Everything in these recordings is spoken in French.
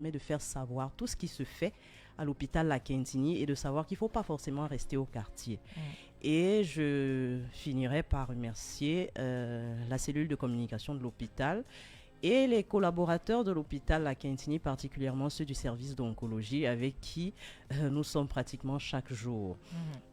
mais de faire savoir tout ce qui se fait à l'hôpital La Quintini et de savoir qu'il ne faut pas forcément rester au quartier. Et je finirai par remercier la cellule de communication de l'hôpital et les collaborateurs de l'hôpital La Quintini, particulièrement ceux du service d'oncologie avec qui nous sommes pratiquement chaque jour.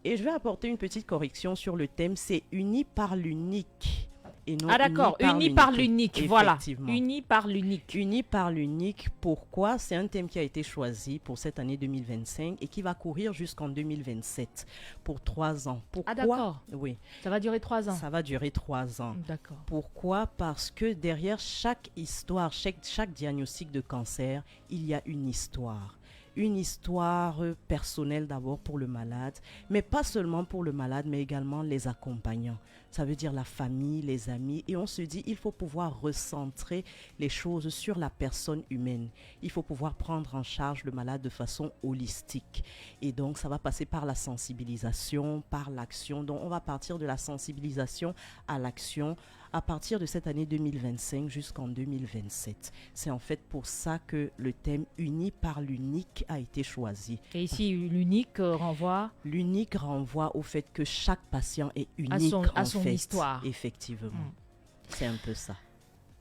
Et je vais apporter une petite correction sur le thème, c'est uni par l'unique. Et non Ah d'accord, uni par l'unique, voilà. Uni par l'unique. Uni par l'unique, pourquoi? C'est un thème qui a été choisi pour cette année 2025 et qui va courir jusqu'en 2027, pour 3 ans. Pourquoi? Ah d'accord. Oui. Ça va durer 3 ans. Ça va durer 3 ans. D'accord. Pourquoi? Parce que derrière chaque histoire, chaque diagnostic de cancer, il y a une histoire. Une histoire personnelle d'abord pour le malade, mais pas seulement pour le malade, mais également les accompagnants. Ça veut dire la famille, les amis. Et on se dit, il faut pouvoir recentrer les choses sur la personne humaine. Il faut pouvoir prendre en charge le malade de façon holistique. Et donc, ça va passer par la sensibilisation, par l'action. Donc, on va partir de la sensibilisation à l'action à partir de cette année 2025 jusqu'en 2027. C'est en fait pour ça que le thème uni par l'unique a été choisi. Et ici, l'unique renvoie? L'unique renvoie au fait que chaque patient est unique à son histoire. Effectivement. C'est un peu ça.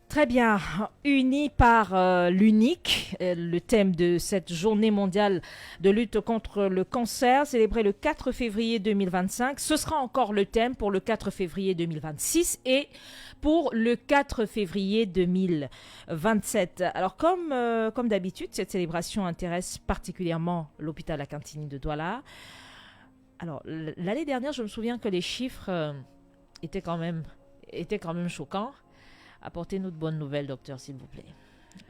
Très bien. Unis par l'unique, le thème de cette journée mondiale de lutte contre le cancer, célébrée le 4 février 2025. Ce sera encore le thème pour le 4 février 2026 et pour le 4 février 2027. Alors, comme d'habitude, cette célébration intéresse particulièrement l'hôpital La Quintini de Douala. Alors, l'année dernière, je me souviens que les chiffres étaient quand même choquants. Apportez-nous de bonnes nouvelles, docteur, s'il vous plaît.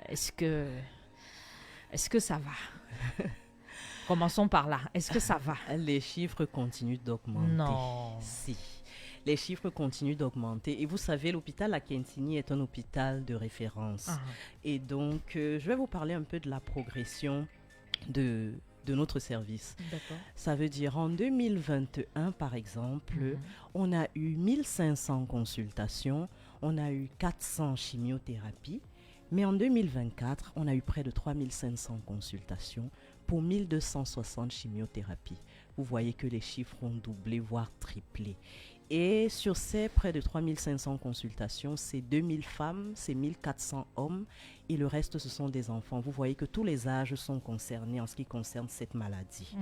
Est-ce que ça va? Commençons par là. Est-ce que ça va? Les chiffres continuent d'augmenter. Non. Si. Les chiffres continuent d'augmenter. Et vous savez, l'hôpital La Quintini est un hôpital de référence. Et donc, je vais vous parler un peu de la progression de notre service. D'accord. Ça veut dire en 2021, par exemple, on a eu 1500 consultations, on a eu 400 chimiothérapies, mais en 2024, on a eu près de 3500 consultations pour 1260 chimiothérapies. Vous voyez que les chiffres ont doublé, voire triplé. Et sur ces près de 3500 consultations, c'est 2000 femmes, c'est 1400 hommes et le reste, ce sont des enfants. Vous voyez que tous les âges sont concernés en ce qui concerne cette maladie.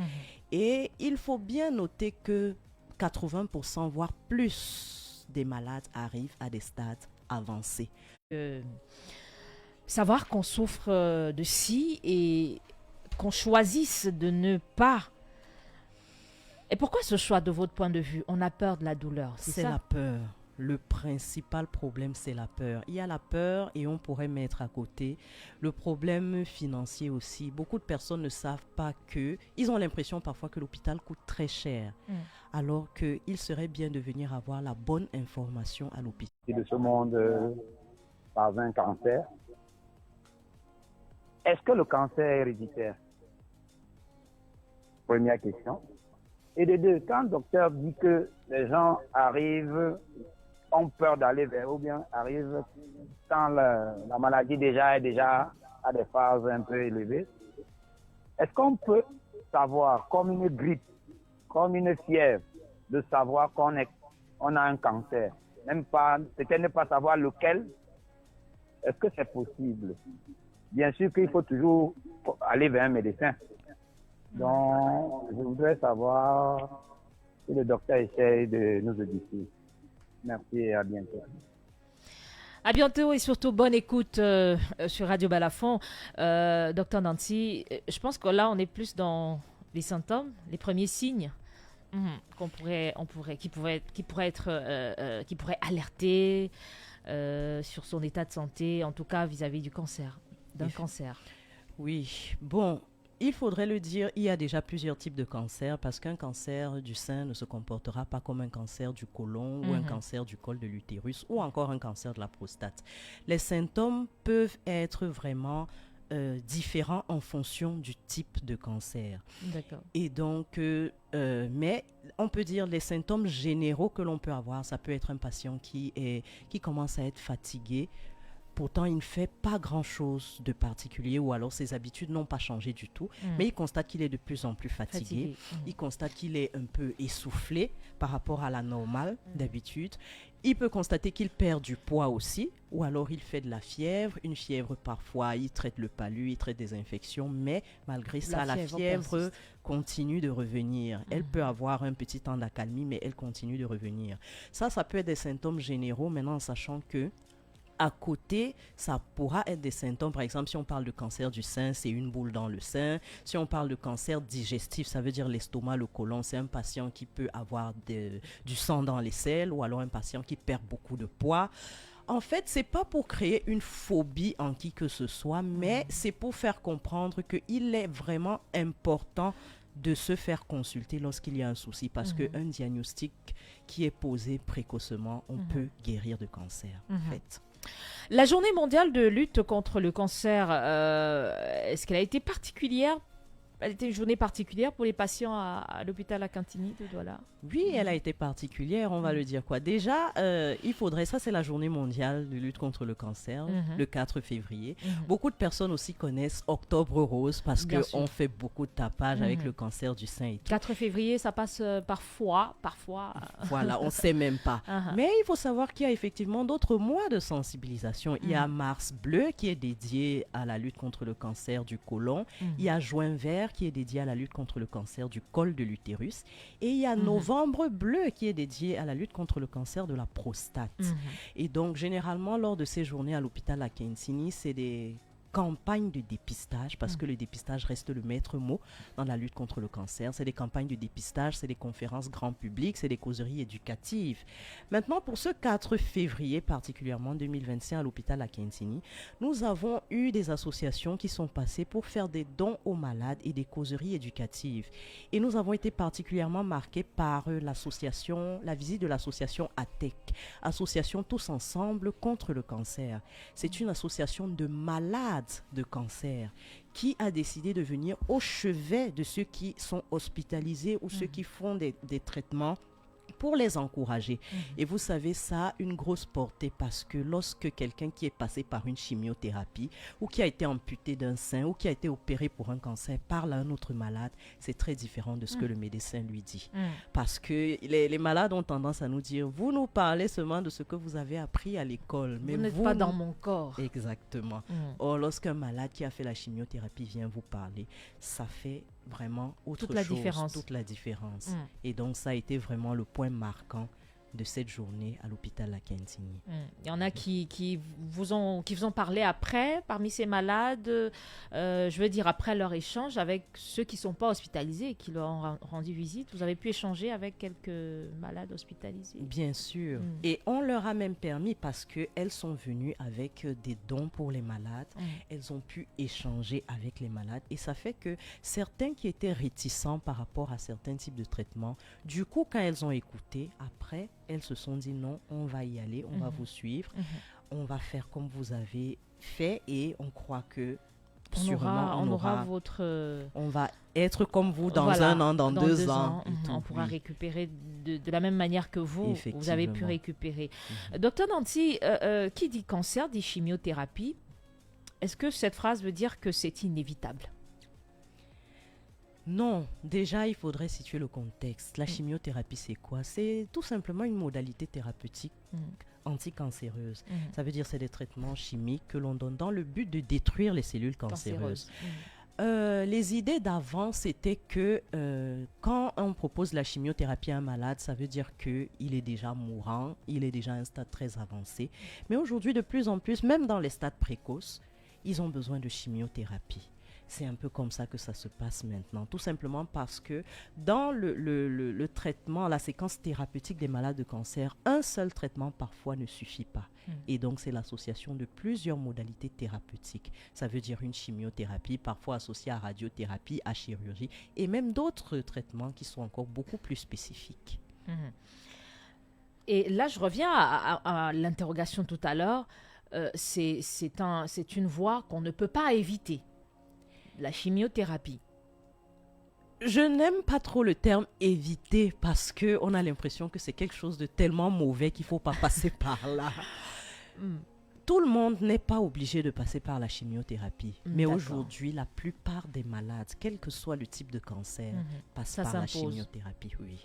Et il faut bien noter que 80%, voire plus, des malades arrivent à des stades avancés. Savoir qu'on souffre de ci et qu'on choisisse de ne pas. Et pourquoi ce choix de votre point de vue? On a peur de la douleur, c'est ça? La peur. Le principal problème, c'est la peur. Il y a la peur et on pourrait mettre à côté le problème financier aussi. Beaucoup de personnes ne savent pas que... Ils ont l'impression parfois que l'hôpital coûte très cher, alors qu'il serait bien de venir avoir la bonne information à l'hôpital. De ce monde par un cancer. Est-ce que le cancer est héréditaire? Première question. Et de deux, quand le docteur dit que les gens ont peur d'aller vers, ou bien arrivent quand la maladie est déjà à des phases un peu élevées, est-ce qu'on peut savoir, comme une grippe, comme une fièvre, de savoir qu'on a un cancer? Même pas, peut-être ne pas savoir lequel. Est-ce que c'est possible? Bien sûr qu'il faut toujours aller vers un médecin. Donc, je voudrais savoir si le docteur essaye de nous édifier. Merci et à bientôt. À bientôt et surtout bonne écoute sur Radio Balafon. Docteur Nancy, je pense que là, on est plus dans les symptômes, les premiers signes qui pourraient alerter sur son état de santé, en tout cas vis-à-vis du cancer, d'un cancer. Oui, bon. Il faudrait le dire, il y a déjà plusieurs types de cancers parce qu'un cancer du sein ne se comportera pas comme un cancer du côlon ou un cancer du col de l'utérus ou encore un cancer de la prostate. Les symptômes peuvent être vraiment différents en fonction du type de cancer. D'accord. Et donc, mais on peut dire les symptômes généraux que l'on peut avoir, ça peut être un patient qui commence à être fatigué, Pourtant, il ne fait pas grand-chose de particulier ou alors ses habitudes n'ont pas changé du tout. Mais il constate qu'il est de plus en plus fatigué. Il constate qu'il est un peu essoufflé par rapport à la normale d'habitude. Il peut constater qu'il perd du poids aussi ou alors il fait de la fièvre. Une fièvre parfois, il traite le palu, il traite des infections. Mais malgré ça, la fièvre continue de revenir. Elle peut avoir un petit temps d'accalmie, mais elle continue de revenir. Ça peut être des symptômes généraux maintenant en sachant que à côté, ça pourra être des symptômes. Par exemple, si on parle de cancer du sein, c'est une boule dans le sein. Si on parle de cancer digestif, ça veut dire l'estomac, le côlon. C'est un patient qui peut avoir du sang dans les selles ou alors un patient qui perd beaucoup de poids. En fait, c'est pas pour créer une phobie en qui que ce soit, mais c'est pour faire comprendre qu'il est vraiment important de se faire consulter lorsqu'il y a un souci parce qu'un diagnostic qui est posé précocement, on peut guérir de cancer, en fait. La journée mondiale de lutte contre le cancer, est-ce qu'elle a été particulière? Elle était une journée particulière pour les patients à l'hôpital à Cantigny de Douala? Oui, elle a été particulière, on va le dire quoi. Déjà, il faudrait, ça c'est la journée mondiale de lutte contre le cancer, le 4 février. Beaucoup de personnes aussi connaissent Octobre Rose parce qu'on fait beaucoup de tapage avec le cancer du sein et tout. 4 février, ça passe parfois. Voilà, on ne sait même pas. Mais il faut savoir qu'il y a effectivement d'autres mois de sensibilisation. Il y a Mars Bleu qui est dédié à la lutte contre le cancer du côlon. Il y a Juin Vert qui est dédié à la lutte contre le cancer du col de l'utérus. Et il y a Novembre Bleu qui est dédié à la lutte contre le cancer de la prostate. Et donc, généralement, lors de ces journées à l'hôpital à Cantigny, c'est des campagnes de dépistage, parce que le dépistage reste le maître mot dans la lutte contre le cancer. C'est des campagnes de dépistage, c'est des conférences grand public, c'est des causeries éducatives. Maintenant, pour ce 4 février, particulièrement 2025 à l'hôpital à Cantigny, nous avons eu des associations qui sont passées pour faire des dons aux malades et des causeries éducatives. Et nous avons été particulièrement marqués par la visite de l'association ATEC, Association Tous Ensemble contre le cancer. C'est une association de malades de cancer qui a décidé de venir au chevet de ceux qui sont hospitalisés ou ceux qui font des traitements pour les encourager. Et vous savez, ça a une grosse portée parce que lorsque quelqu'un qui est passé par une chimiothérapie ou qui a été amputé d'un sein ou qui a été opéré pour un cancer parle à un autre malade, c'est très différent de ce que le médecin lui dit. Parce que les malades ont tendance à nous dire, vous nous parlez seulement de ce que vous avez appris à l'école. Mais vous n'êtes pas dans mon corps. Exactement. Or, lorsqu'un malade qui a fait la chimiothérapie vient vous parler, ça fait vraiment toute la différence. Et donc, ça a été vraiment le point marquant de cette journée à l'hôpital à Cantigny. Il y en a qui vous ont parlé après, parmi ces malades, je veux dire après leur échange avec ceux qui ne sont pas hospitalisés et qui leur ont rendu visite. Vous avez pu échanger avec quelques malades hospitalisés? Bien sûr. Et on leur a même permis, parce qu'elles sont venues avec des dons pour les malades, elles ont pu échanger avec les malades. Et ça fait que certains qui étaient réticents par rapport à certains types de traitements, du coup, quand elles ont écouté, après, elles se sont dit non, on va y aller, on va vous suivre, on va faire comme vous avez fait et on croit que sûrement on va être comme vous dans un an, dans deux ans. On pourra récupérer de la même manière que vous avez pu récupérer. Docteur Danti, qui dit cancer dit chimiothérapie. Est-ce que cette phrase veut dire que c'est inévitable? Non, déjà il faudrait situer le contexte. La chimiothérapie, c'est quoi? C'est tout simplement une modalité thérapeutique anticancéreuse. Ça veut dire c'est des traitements chimiques que l'on donne dans le but de détruire les cellules cancéreuses. Les idées d'avant, c'était que quand on propose la chimiothérapie à un malade, ça veut dire qu'il est déjà mourant, il est déjà à un stade très avancé. Mais aujourd'hui, de plus en plus, même dans les stades précoces, ils ont besoin de chimiothérapie. C'est un peu comme ça que ça se passe maintenant, tout simplement parce que dans le traitement, la séquence thérapeutique des malades de cancer, un seul traitement parfois ne suffit pas. Et donc, c'est l'association de plusieurs modalités thérapeutiques. Ça veut dire une chimiothérapie, parfois associée à radiothérapie, à chirurgie, et même d'autres traitements qui sont encore beaucoup plus spécifiques. Et là, je reviens à l'interrogation tout à l'heure. C'est une voie qu'on ne peut pas éviter. La chimiothérapie. Je n'aime pas trop le terme éviter parce qu'on a l'impression que c'est quelque chose de tellement mauvais qu'il ne faut pas passer par là. tout le monde n'est pas obligé de passer par la chimiothérapie. Mais D'accord. aujourd'hui, la plupart des malades, quel que soit le type de cancer, passent Ça par la s'impose. chimiothérapie, oui.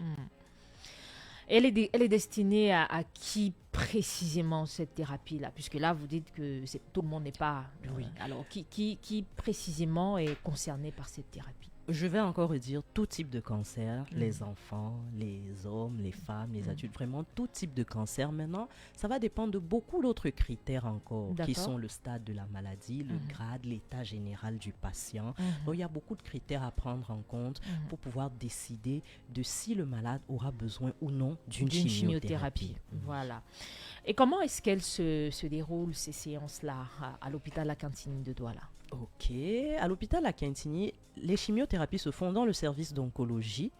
Elle est destinée à qui précisément cette thérapie-là? Puisque là, vous dites que tout le monde n'est pas... Oui. Alors, qui précisément est concerné par cette thérapie? Je vais encore redire tout type de cancer, les enfants, les hommes, les femmes, les adultes, vraiment tout type de cancer. Maintenant, ça va dépendre de beaucoup d'autres critères encore, qui D'accord. sont le stade de la maladie, le grade, l'état général du patient. Donc, il y a beaucoup de critères à prendre en compte pour pouvoir décider de si le malade aura besoin ou non d'une chimiothérapie. Voilà. Et comment est-ce qu'elles se déroulent, ces séances-là, à l'hôpital La Cantine de Douala? Ok, à l'hôpital La Quintini, les chimiothérapies se font dans le service d'oncologie.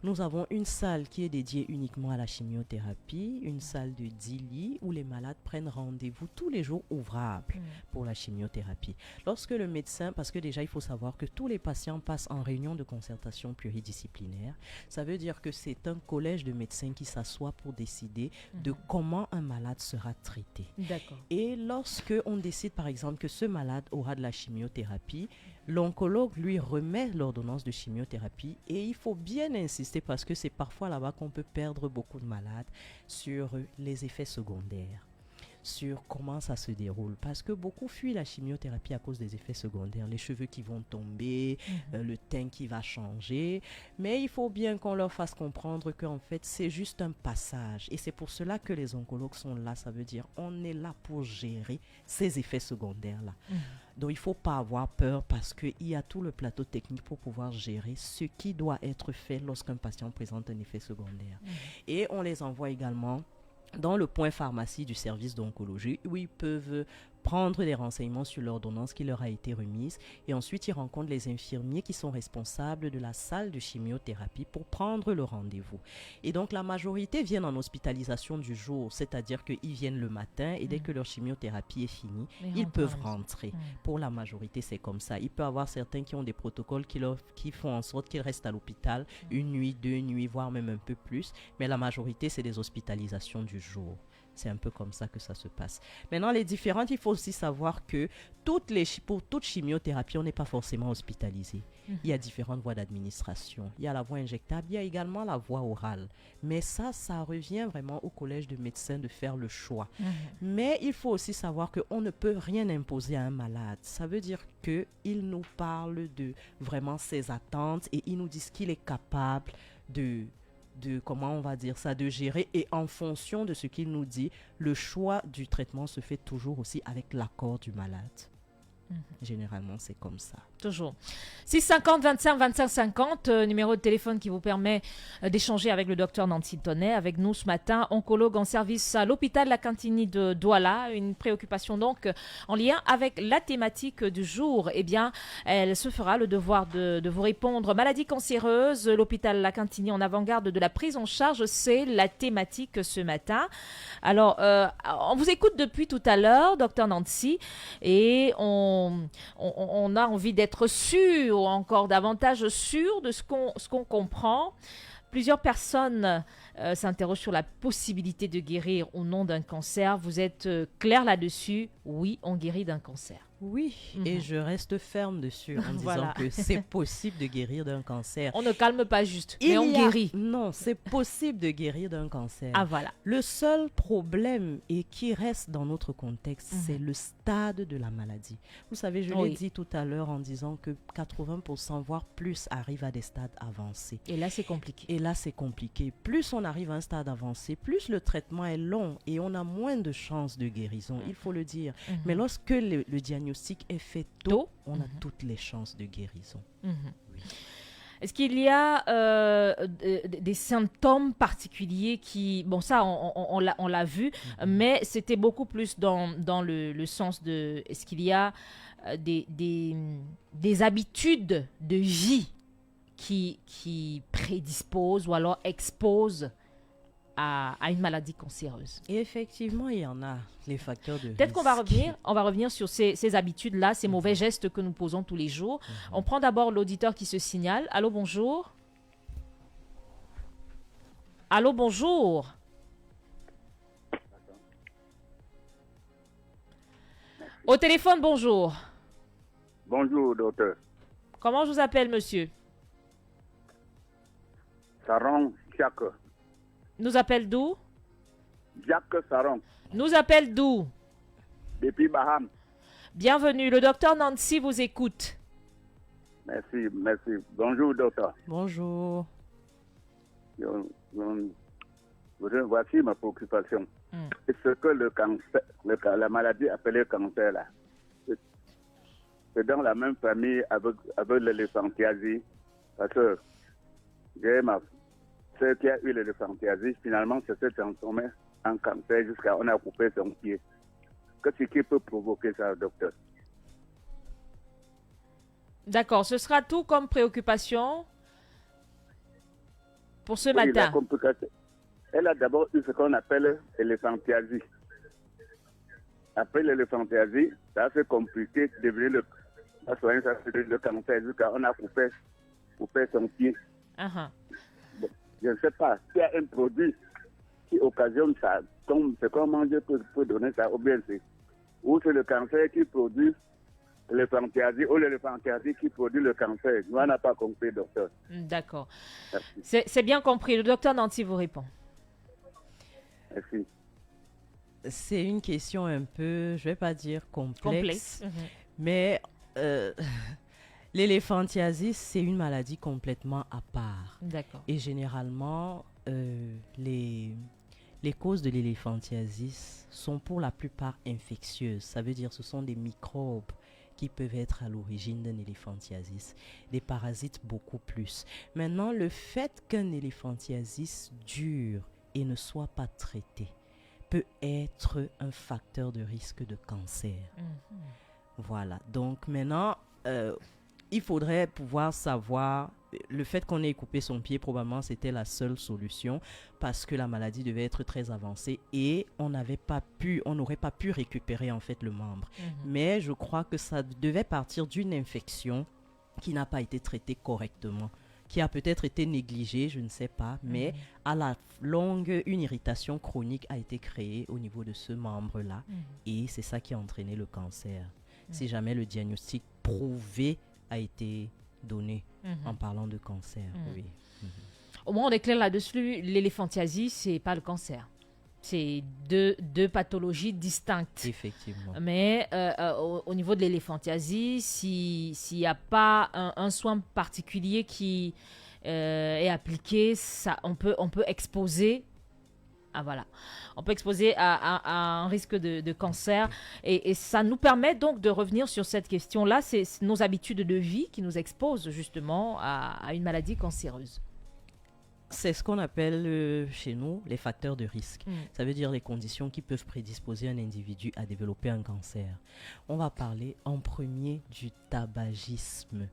Nous avons une salle qui est dédiée uniquement à la chimiothérapie, une salle de 10 lits où les malades prennent rendez-vous tous les jours ouvrables pour la chimiothérapie. Lorsque le médecin, parce que déjà il faut savoir que tous les patients passent en réunion de concertation pluridisciplinaire, ça veut dire que c'est un collège de médecins qui s'assoit pour décider de comment un malade sera traité. D'accord. Et lorsque on décide par exemple que ce malade aura de la chimiothérapie, l'oncologue lui remet l'ordonnance de chimiothérapie et il faut bien insister parce que c'est parfois là-bas qu'on peut perdre beaucoup de malades sur les effets secondaires, sur comment ça se déroule. Parce que beaucoup fuient la chimiothérapie à cause des effets secondaires, les cheveux qui vont tomber, le teint qui va changer. Mais il faut bien qu'on leur fasse comprendre qu'en fait, c'est juste un passage. Et c'est pour cela que les oncologues sont là. Ça veut dire on est là pour gérer ces effets secondaires-là. Donc, il ne faut pas avoir peur parce qu'il y a tout le plateau technique pour pouvoir gérer ce qui doit être fait lorsqu'un patient présente un effet secondaire. Et on les envoie également dans le point pharmacie du service d'oncologie où ils peuvent prendre des renseignements sur l'ordonnance qui leur a été remise et ensuite ils rencontrent les infirmiers qui sont responsables de la salle de chimiothérapie pour prendre le rendez-vous. Et donc la majorité viennent en hospitalisation du jour, c'est-à-dire qu'ils viennent le matin et dès que leur chimiothérapie est finie, ils peuvent rentrer. Pour la majorité, c'est comme ça. Il peut y avoir certains qui ont des protocoles qui font en sorte qu'ils restent à l'hôpital une nuit, 2 nuits, voire même un peu plus, mais la majorité, c'est des hospitalisations du jour. C'est un peu comme ça que ça se passe. Maintenant, les différentes, il faut aussi savoir que pour toute chimiothérapie, on n'est pas forcément hospitalisé. Il y a différentes voies d'administration. Il y a la voie injectable, il y a également la voie orale. Mais ça revient vraiment au collège de médecins de faire le choix. Mais il faut aussi savoir qu'on ne peut rien imposer à un malade. Ça veut dire qu'il nous parle de vraiment ses attentes et il nous dit qu'il est capable de comment on va dire ça, de gérer, et en fonction de ce qu'il nous dit, le choix du traitement se fait toujours aussi avec l'accord du malade. Généralement, c'est comme ça. Toujours. 650 25 25 50, numéro de téléphone qui vous permet d'échanger avec le docteur Nancy Tonnet. Avec nous ce matin, oncologue en service à l'hôpital La Cantini de Douala. Une préoccupation donc en lien avec la thématique du jour. Eh bien, elle se fera le devoir de vous répondre. Maladie cancéreuse, l'hôpital La Cantini en avant-garde de la prise en charge, c'est la thématique ce matin. Alors, on vous écoute depuis tout à l'heure, docteur Nancy, et on a envie d'être sûr, ou encore davantage sûr de ce qu'on comprend. Plusieurs personnes s'interrogent sur la possibilité de guérir ou non d'un cancer. Vous êtes clair là-dessus? Oui, on guérit d'un cancer. Oui, et je reste ferme dessus en disant que c'est possible de guérir d'un cancer. On ne calme pas juste, mais on guérit. Non, c'est possible de guérir d'un cancer. Ah voilà. Le seul problème et qui reste dans notre contexte, c'est le stade de la maladie. Vous savez, je l'ai dit tout à l'heure en disant que 80% voire plus arrivent à des stades avancés. Et là, c'est compliqué. Et là, c'est compliqué. Plus on arrive à un stade avancé, plus le traitement est long et on a moins de chances de guérison, il faut le dire. Mais lorsque le diagnostic est fait tôt, on a toutes les chances de guérison. Oui. Est-ce qu'il y a des symptômes particuliers qui... Bon, ça, on l'a vu, mais c'était beaucoup plus dans le sens de... Est-ce qu'il y a des habitudes de vie qui prédisposent ou alors exposent à une maladie cancéreuse? Et effectivement, il y en a, les facteurs de Peut-être risque. qu'on va revenir sur ces habitudes-là, ces mauvais gestes que nous posons tous les jours. On prend d'abord l'auditeur qui se signale. Allô, bonjour. Allô, bonjour. Au téléphone, bonjour. Bonjour, docteur. Comment je vous appelle, monsieur? Saron Jacques. Nous appelle d'où? Jacques Saron, Nous appelle d'où? depuis Baham. Bienvenue, le docteur Nancy vous écoute. Merci, merci. Bonjour, docteur. Bonjour. Voici ma préoccupation. Ce que le cancer, la maladie appelée cancer, là, c'est dans la même famille avec l'éléphantiasie. Parce que j'ai ma soeur qui a eu l'éléphantiasie, finalement, ça s'est transformé en cancer jusqu'à on a coupé son pied. Qu'est-ce qui peut provoquer ça, docteur? D'accord, ce sera tout comme préoccupation pour ce Oui, la matin. complication. Elle a d'abord eu ce qu'on appelle l'éléphantiasie. Après l'éléphantiasie, ça a fait compliqué de devenir le cancer jusqu'à on a coupé son pied. Uh-huh. Bon, je ne sais pas s'il y a un produit qui occasionne ça, comme ce qu'on mange peut donner ça, ou bien ou c'est le cancer qui produit l'éléphantiasie ou l'éléphantiasie qui produit le cancer. Nous, on n'a pas compris, docteur. D'accord. Merci. C'est bien compris. Le docteur Nancy vous répond. Merci. C'est une question un peu, je vais pas dire complexe, Complexe. mais l'éléphantiasis, c'est une maladie complètement à part. D'accord. Et généralement, les causes de l'éléphantiasis sont pour la plupart infectieuses. Ça veut dire que ce sont des microbes qui peuvent être à l'origine d'un éléphantiasis, des parasites beaucoup plus. Maintenant, le fait qu'un éléphantiasis dure et ne soit pas traité peut être un facteur de risque de cancer. Voilà. Donc maintenant, il faudrait pouvoir savoir, le fait qu'on ait coupé son pied, probablement c'était la seule solution parce que la maladie devait être très avancée et on n'aurait pas pu récupérer en fait le membre. Mais je crois que ça devait partir d'une infection qui n'a pas été traitée correctement, qui a peut-être été négligée, je ne sais pas, mais à la longue, une irritation chronique a été créée au niveau de ce membre-là et c'est ça qui a entraîné le cancer. Si jamais le diagnostic prouvé a été donné en parlant de cancer, oui. Au moins, on est clair là-dessus. L'éléphantiasie, c'est pas le cancer. C'est deux pathologies distinctes. Effectivement. Mais au niveau de l'éléphantiasie, s'il n'y a pas un soin particulier qui est appliqué, ça, on peut exposer. Ah, voilà. On peut exposer à un risque de cancer. Et ça nous permet donc de revenir sur cette question-là. C'est nos habitudes de vie qui nous exposent justement à une maladie cancéreuse. C'est ce qu'on appelle chez nous les facteurs de risque. Ça veut dire les conditions qui peuvent prédisposer un individu à développer un cancer. On va parler en premier du tabagisme.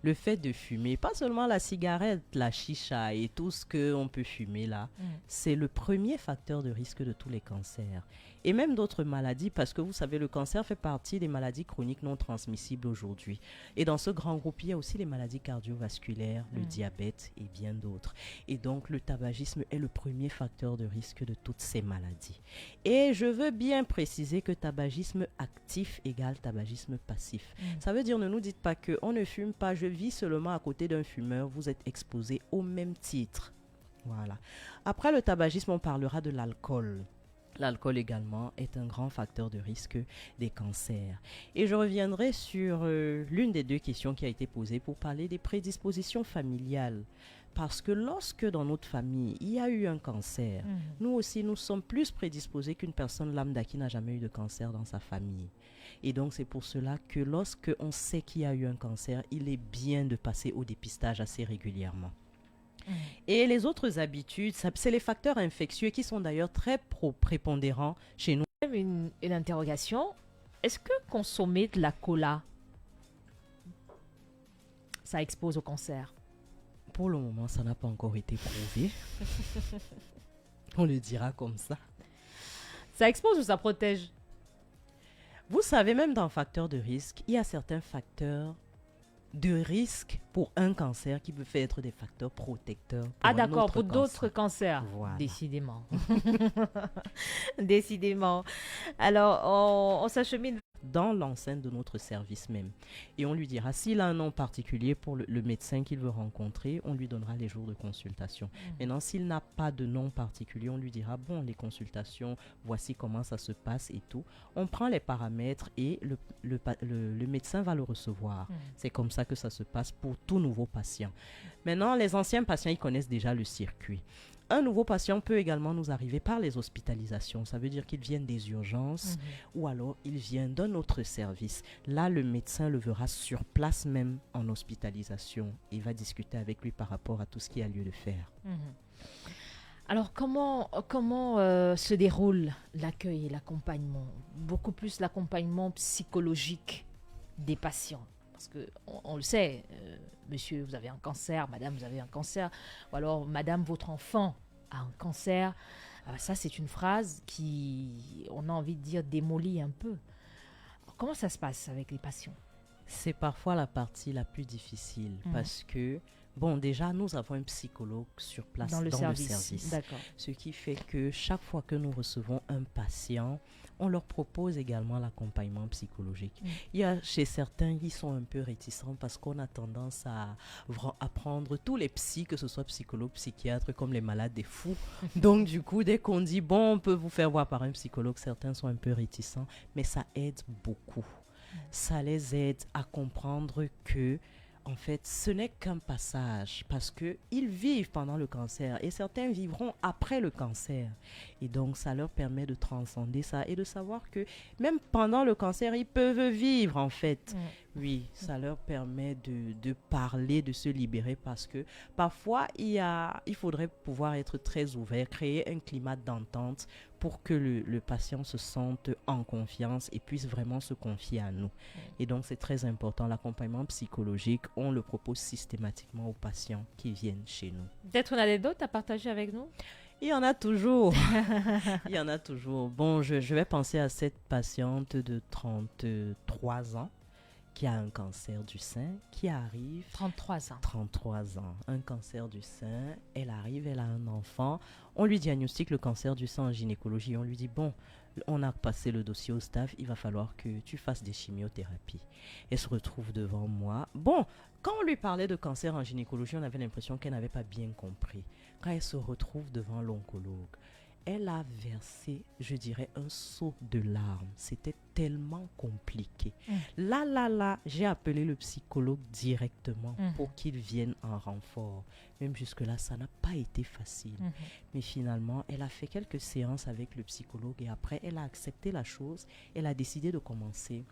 Le fait de fumer, pas seulement la cigarette, la chicha et tout ce qu'on peut fumer là, c'est le premier facteur de risque de tous les cancers. Et même d'autres maladies, parce que vous savez, le cancer fait partie des maladies chroniques non transmissibles aujourd'hui. Et dans ce grand groupe, il y a aussi les maladies cardiovasculaires, le diabète et bien d'autres. Et donc, le tabagisme est le premier facteur de risque de toutes ces maladies. Et je veux bien préciser que tabagisme actif égale tabagisme passif. Ça veut dire, ne nous dites pas qu'on ne fume pas, je vis seulement à côté d'un fumeur, vous êtes exposé au même titre. Voilà. Après le tabagisme, on parlera de l'alcool. L'alcool également est un grand facteur de risque des cancers. Et je reviendrai sur l'une des deux questions qui a été posée pour parler des prédispositions familiales. Parce que lorsque dans notre famille, il y a eu un cancer, nous aussi, nous sommes plus prédisposés qu'une personne lambda qui n'a jamais eu de cancer dans sa famille. Et donc, c'est pour cela que lorsque on sait qu'il y a eu un cancer, il est bien de passer au dépistage assez régulièrement. Et les autres habitudes, c'est les facteurs infectieux qui sont d'ailleurs très prépondérants chez nous. Une interrogation. Est-ce que consommer de la cola, ça expose au cancer? Pour le moment, ça n'a pas encore été prouvé. On le dira comme ça. Ça expose ou ça protège? Vous savez, même dans facteurs de risque, il y a certains facteurs de risque pour un cancer qui peuvent être des facteurs protecteurs pour Ah d'accord, pour cancer. d'autres cancers. Voilà. Décidément. Décidément. Alors, on s'achemine dans l'enceinte de notre service même. Et on lui dira, s'il a un nom particulier pour le médecin qu'il veut rencontrer, on lui donnera les jours de consultation. Maintenant, s'il n'a pas de nom particulier, on lui dira, bon, les consultations, voici comment ça se passe et tout. On prend les paramètres et le médecin va le recevoir. C'est comme ça que ça se passe pour tout nouveau patient. Maintenant, les anciens patients, ils connaissent déjà le circuit. Un nouveau patient peut également nous arriver par les hospitalisations. Ça veut dire qu'ils viennent des urgences ou alors ils viennent d'un autre service. Là, le médecin le verra sur place même en hospitalisation. Il va discuter avec lui par rapport à tout ce qui a lieu de faire. Alors, comment se déroule l'accueil et l'accompagnement? Beaucoup plus l'accompagnement psychologique des patients. Parce qu'on le sait, monsieur, vous avez un cancer, madame, vous avez un cancer, ou alors madame, votre enfant a un cancer. Ça, c'est une phrase qui, on a envie de dire, démolit un peu. Alors, comment ça se passe avec les patients? C'est parfois la partie la plus difficile parce que, bon, déjà, nous avons un psychologue sur place dans le service. D'accord. Ce qui fait que chaque fois que nous recevons un patient, on leur propose également l'accompagnement psychologique. Il y a chez certains qui sont un peu réticents parce qu'on a tendance à prendre tous les psys, que ce soit psychologues, psychiatres, comme les malades des fous. Donc du coup, dès qu'on dit, bon, on peut vous faire voir par un psychologue, certains sont un peu réticents, mais ça aide beaucoup. Ça les aide à comprendre que en fait, ce n'est qu'un passage parce qu'ils vivent pendant le cancer et certains vivront après le cancer. Et donc, ça leur permet de transcender ça et de savoir que même pendant le cancer, ils peuvent vivre en fait. Oui, ça leur permet de parler, de se libérer parce que parfois, il faudrait pouvoir être très ouvert, créer un climat d'entente pour que le patient se sente en confiance et puisse vraiment se confier à nous. Et donc, c'est très important. L'accompagnement psychologique, on le propose systématiquement aux patients qui viennent chez nous. Peut-être une anecdote à partager avec nous? Il y en a toujours. Il y en a toujours. Bon, je vais penser à cette patiente de 33 ans qui a un cancer du sein, qui arrive... 33 ans. 33 ans. Un cancer du sein. Elle arrive, elle a un enfant. On lui diagnostique le cancer du sein en gynécologie. On lui dit, bon, on a passé le dossier au staff, il va falloir que tu fasses des chimiothérapies. Elle se retrouve devant moi. Bon, quand on lui parlait de cancer en gynécologie, on avait l'impression qu'elle n'avait pas bien compris. Quand elle se retrouve devant l'oncologue, elle a versé, je dirais, un seau de larmes. C'était tellement compliqué. Là, j'ai appelé le psychologue directement pour qu'il vienne en renfort. Même jusque-là, ça n'a pas été facile. Mais finalement, elle a fait quelques séances avec le psychologue et après, elle a accepté la chose. Elle a décidé de commencer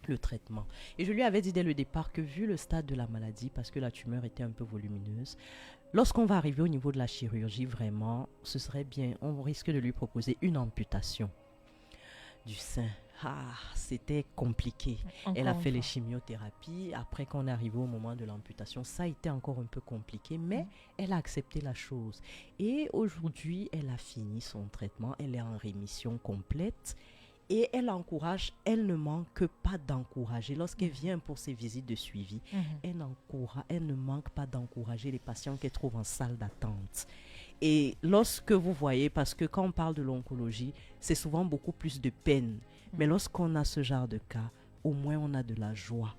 le traitement. Et je lui avais dit dès le départ que vu le stade de la maladie, parce que la tumeur était un peu volumineuse, lorsqu'on va arriver au niveau de la chirurgie, vraiment, ce serait bien, on risque de lui proposer une amputation du sein. C'était compliqué. Elle a fait les chimiothérapies. Après qu'on est arrivé au moment de l'amputation, ça a été encore un peu compliqué, mais elle a accepté la chose. Et aujourd'hui, elle a fini son traitement. Elle est en rémission complète. Et elle encourage, elle ne manque pas d'encourager. Lorsqu'elle vient pour ses visites de suivi, elle ne manque pas d'encourager les patients qu'elle trouve en salle d'attente. Et lorsque vous voyez, parce que quand on parle de l'oncologie, c'est souvent beaucoup plus de peine. Mais lorsqu'on a ce genre de cas, au moins on a de la joie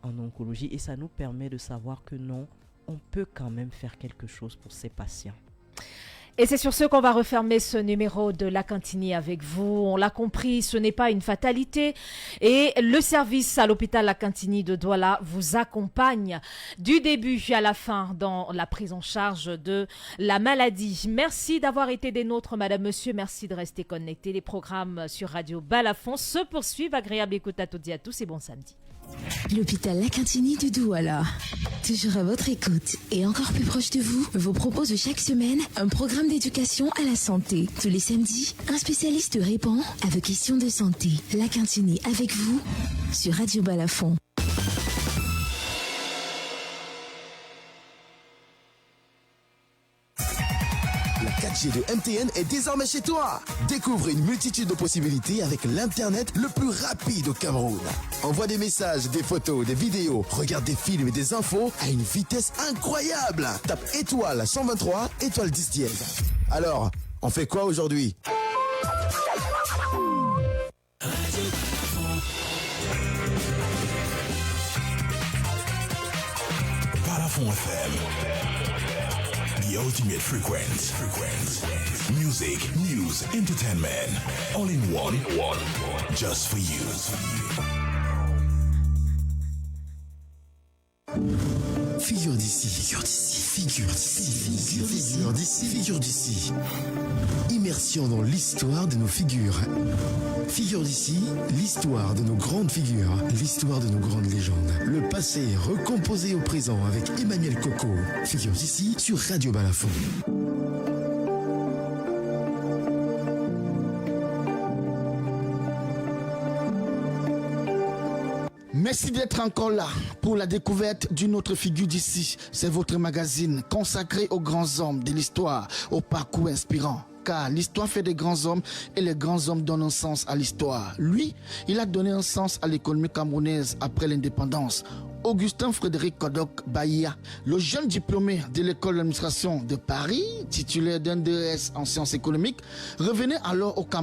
en oncologie. Et ça nous permet de savoir que non, on peut quand même faire quelque chose pour ces patients. Et c'est sur ce qu'on va refermer ce numéro de La Cantini avec vous. On l'a compris, ce n'est pas une fatalité. Et le service à l'hôpital La Cantini de Douala vous accompagne du début à la fin dans la prise en charge de la maladie. Merci d'avoir été des nôtres, madame, monsieur. Merci de rester connectés. Les programmes sur Radio Balafon se poursuivent. Agréable écoute à toutes et à tous et bon samedi. L'hôpital La Cantini de Douala, toujours à votre écoute et encore plus proche de vous propose chaque semaine un programme d'éducation à la santé. Tous les samedis, un spécialiste répond à vos questions de santé. La Cantini avec vous sur Radio Balafon. La 4G de MTN est désormais chez toi. Découvre une multitude de possibilités avec l'Internet le plus rapide au Cameroun. Envoie des messages, des photos, des vidéos, regarde des films et des infos à une vitesse incroyable. Tape étoile 123, étoile 10 dièse. Alors, on fait quoi aujourd'hui ? Balafon FM. The ultimate frequency. Music, news, entertainment. All in one. Just for you. Figure d'ici. Figure d'ici. Immersion dans l'histoire de nos figures. Figure d'ici, l'histoire de nos grandes figures, l'histoire de nos grandes légendes. Le passé recomposé au présent avec Emmanuel Coco. Figure d'ici sur Radio Balafon. Merci d'être encore là pour la découverte d'une autre figure d'ici. C'est votre magazine consacré aux grands hommes de l'histoire, au parcours inspirant. Car l'histoire fait des grands hommes et les grands hommes donnent un sens à l'histoire. Lui, il a donné un sens à l'économie camerounaise après l'indépendance. Augustin Frédéric Kodok Bahia, le jeune diplômé de l'école d'administration de Paris, titulaire d'un DES en sciences économiques, revenait alors au Cameroun